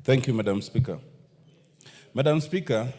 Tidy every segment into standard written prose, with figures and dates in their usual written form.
Thank you, Madam Speaker. Madam Speaker,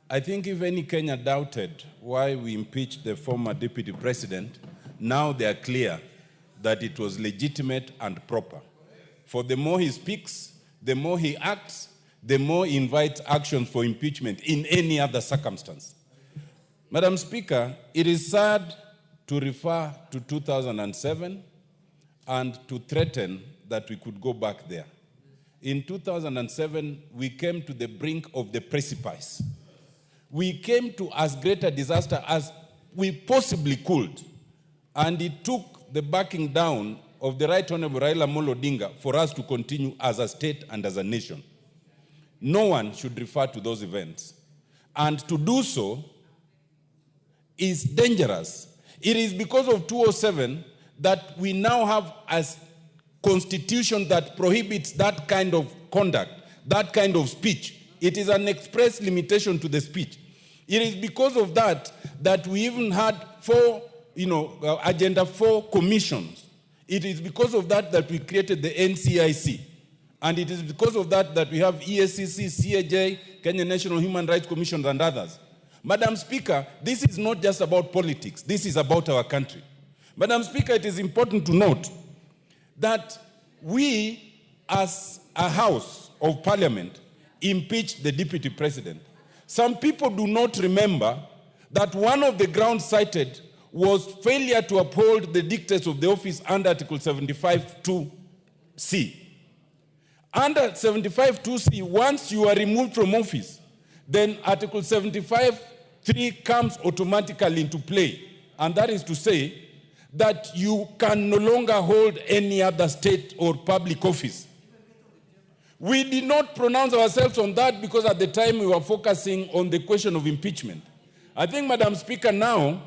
I think if any Kenya doubted why we impeached the former deputy president, now they are clear that it was legitimate and proper. For the more he speaks, the more he acts, the more he invites action for impeachment in any other circumstance. Madam Speaker, it is sad to refer to 2007 and to threaten that we could go back there. In 2007, we came to the brink of the precipice. We came to as great a disaster as we possibly could. And it took the backing down of the Right Honorable Raila Amollo Odinga for us to continue as a state and as a nation. No one should refer to those events. And to do so is dangerous. It is because of 207 that we now have a constitution that prohibits that kind of conduct, that kind of speech. It is an express limitation to the speech. It is because of that that we even had Agenda 4 commissions. It is because of that that we created the NCIC. And it is because of that that we have EACC, CAJ, Kenya National Human Rights Commission, and others. Madam Speaker, this is not just about politics. This is about our country. Madam Speaker, it is important to note that we, as a House of Parliament, impeached the deputy president. Some people do not remember that one of the grounds cited was failure to uphold the dictates of the office under Article 75(2)(c). Under 75(2)(c), once you are removed from office, then Article 75(3) comes automatically into play. And that is to say that you can no longer hold any other state or public office. We did not pronounce ourselves on that because at the time we were focusing on the question of impeachment. I think, Madam Speaker, now,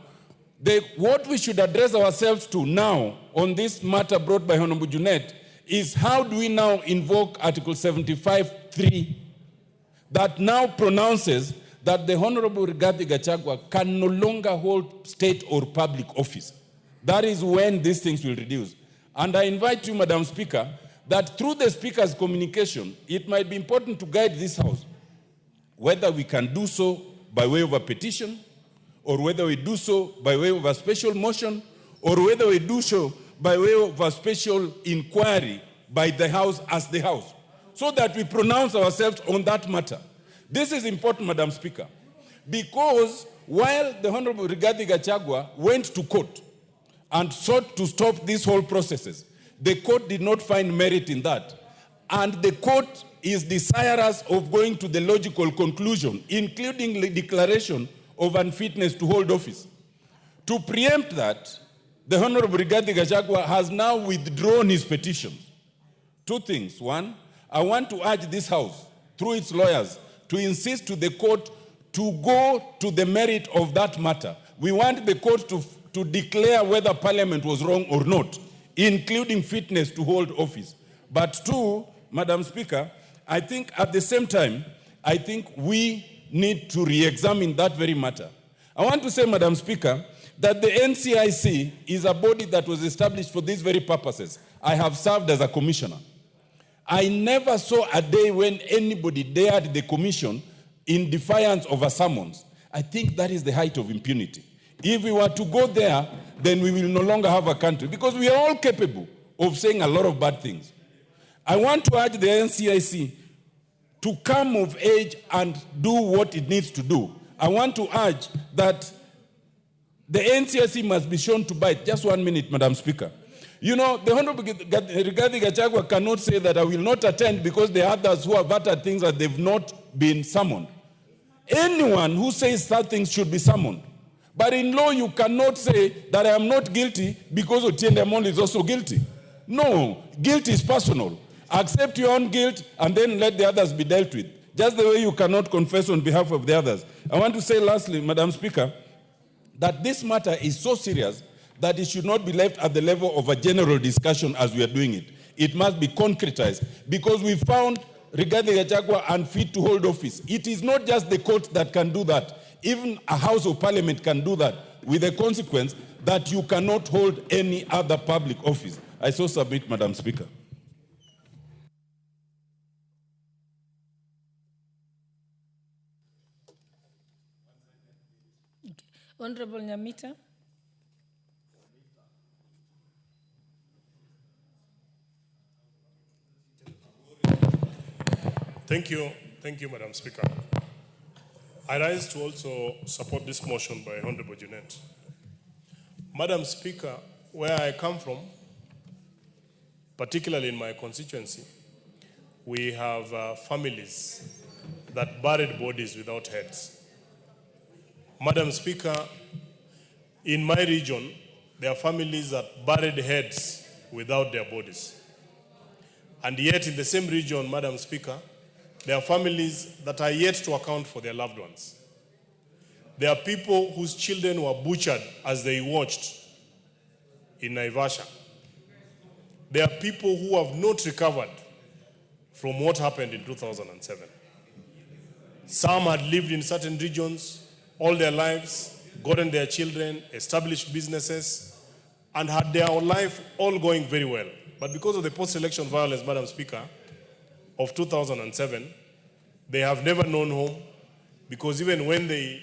what we should address ourselves to now on this matter brought by Honorable Junet is how do we now invoke Article 75(3) that now pronounces that the Honorable Rigathi Gachagua can no longer hold state or public office. That is when these things will reduce. And I invite you, Madam Speaker, that through the Speaker's communication, it might be important to guide this House, whether we can do so by way of a petition, or whether we do so by way of a special motion, or whether we do so by way of a special inquiry by the House as the House, so that we pronounce ourselves on that matter. This is important, Madam Speaker, because while the Honorable Rigathi Gachagua went to court and sought to stop these whole processes, the court did not find merit in that. And the court is desirous of going to the logical conclusion, including the declaration of unfitness to hold office. To preempt that, the Honorable Rigathi Gachagua has now withdrawn his petitions. Two things. One, I want to urge this House, through its lawyers, to insist to the court to go to the merit of that matter. We want the court to declare whether Parliament was wrong or not, including fitness to hold office. But two, Madam Speaker, I think at the same time, I think we need to re-examine that very matter. I want to say, Madam Speaker, that the NCIC is a body that was established for these very purposes. I have served as a commissioner. I never saw a day when anybody dared the commission in defiance of a summons. I think that is the height of impunity. If we were to go there, then we will no longer have a country, because we are all capable of saying a lot of bad things. I want to urge the NCIC to come of age and do what it needs to do. I want to urge that the NCIC must be shown to bite. Just 1 minute, Madam Speaker. You know, the Honorable Rigathi Gachagua cannot say that I will not attend because there are others who have uttered things that they've not been summoned. Anyone who says that things should be summoned. But in law, you cannot say that I am not guilty because Otiende Amollo is also guilty. No, guilt is personal. Accept your own guilt and then let the others be dealt with. Just the way you cannot confess on behalf of the others. I want to say lastly, Madam Speaker, that this matter is so serious that it should not be left at the level of a general discussion as we are doing it. It must be concretized, because we found Rigathi Gachagua unfit to hold office. It is not just the court that can do that. Even a House of Parliament can do that, with the consequence that you cannot hold any other public office. I so submit, Madam Speaker. Honorable Nyamita. Thank you, Madam Speaker. I rise to also support this motion by Honorable Jeanette. Madam Speaker, where I come from, particularly in my constituency, we have families that buried bodies without heads. Madam Speaker, in my region, there are families that buried heads without their bodies. And yet in the same region, Madam Speaker, there are families that are yet to account for their loved ones. There are people whose children were butchered as they watched in Naivasha. There are people who have not recovered from what happened in 2007. Some had lived in certain regions all their lives, gotten their children, established businesses, and had their life all going very well. But because of the post-election violence, Madam Speaker, of 2007, they have never known home, because even when they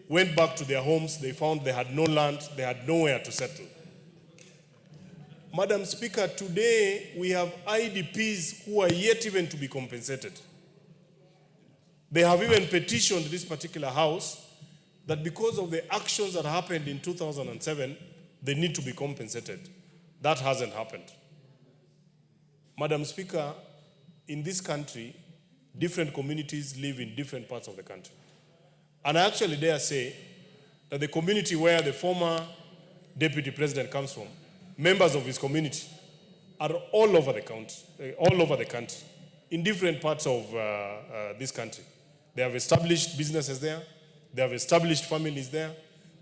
went back to their homes, they found they had no land, they had nowhere to settle. Madam Speaker, today we have IDPs who are yet even to be compensated. They have even petitioned this particular house that because of the actions that happened in 2007, they need to be compensated. That hasn't happened. Madam Speaker, in this country, different communities live in different parts of the country. And I actually dare say that the community where the former deputy president comes from, members of his community are all over the country, in different parts of this country. They have established businesses there. They have established families there.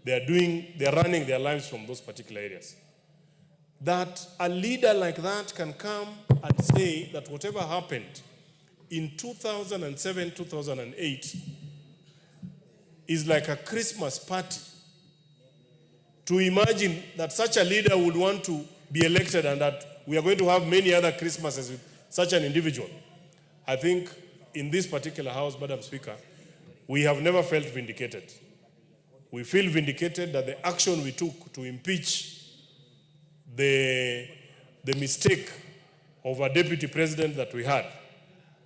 They are running their lives from those particular areas. That a leader like that can come and say that whatever happened in 2007, 2008 is like a Christmas party. To imagine that such a leader would want to be elected and that we are going to have many other Christmases with such an individual. I think in this particular house, Madam Speaker, we have never felt vindicated. We feel vindicated that the action we took to impeach the mistake of a deputy president that we had,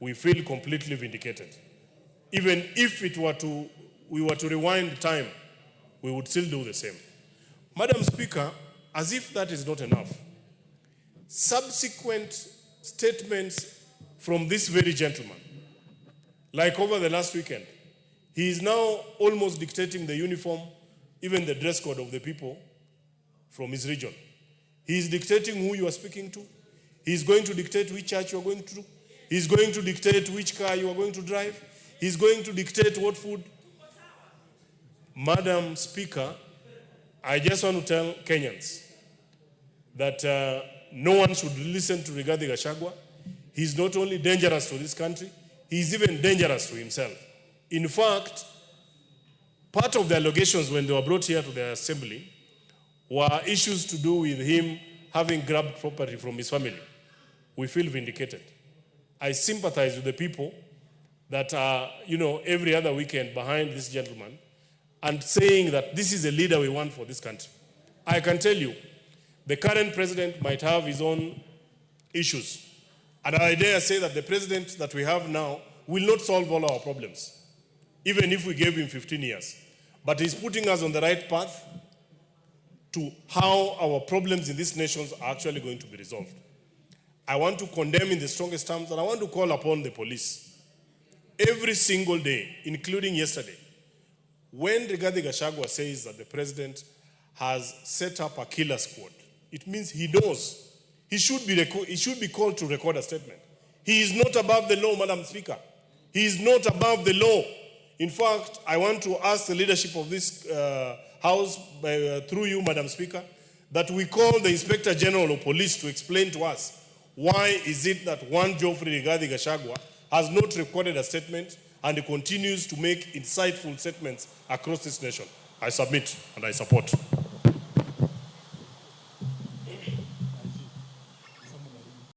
we feel completely vindicated. Even if we were to rewind time, we would still do the same. Madam Speaker, as if that is not enough, subsequent statements from this very gentleman, like over the last weekend, he is now almost dictating the uniform, even the dress code of the people from his region. He is dictating who you are speaking to. He is going to dictate which church you are going to. He is going to dictate which car you are going to drive. He is going to dictate what food. Madam Speaker, I just want to tell Kenyans that no one should listen to Rigathi Gachagua. He is not only dangerous to this country, he is even dangerous to himself. In fact, part of the allegations when they were brought here to the assembly were issues to do with him having grabbed property from his family. We feel vindicated. I sympathize with the people that are, every other weekend behind this gentleman and saying that this is a leader we want for this country. I can tell you, the current president might have his own issues. And I dare say that the president that we have now will not solve all our problems, even if we gave him 15 years. But he's putting us on the right path to how our problems in this nation are actually going to be resolved. I want to condemn in the strongest terms, and I want to call upon the police every single day, including yesterday, when Rigathi Gachagua says that the president has set up a killer squad, it means he knows. He should be called to record a statement. He is not above the law, Madam Speaker. He is not above the law. In fact, I want to ask the leadership of this House, through you, Madam Speaker, that we call the Inspector General of Police to explain to us why is it that one Geoffrey Rigathi Gachagua has not recorded a statement and he continues to make insightful statements across this nation. I submit and I support.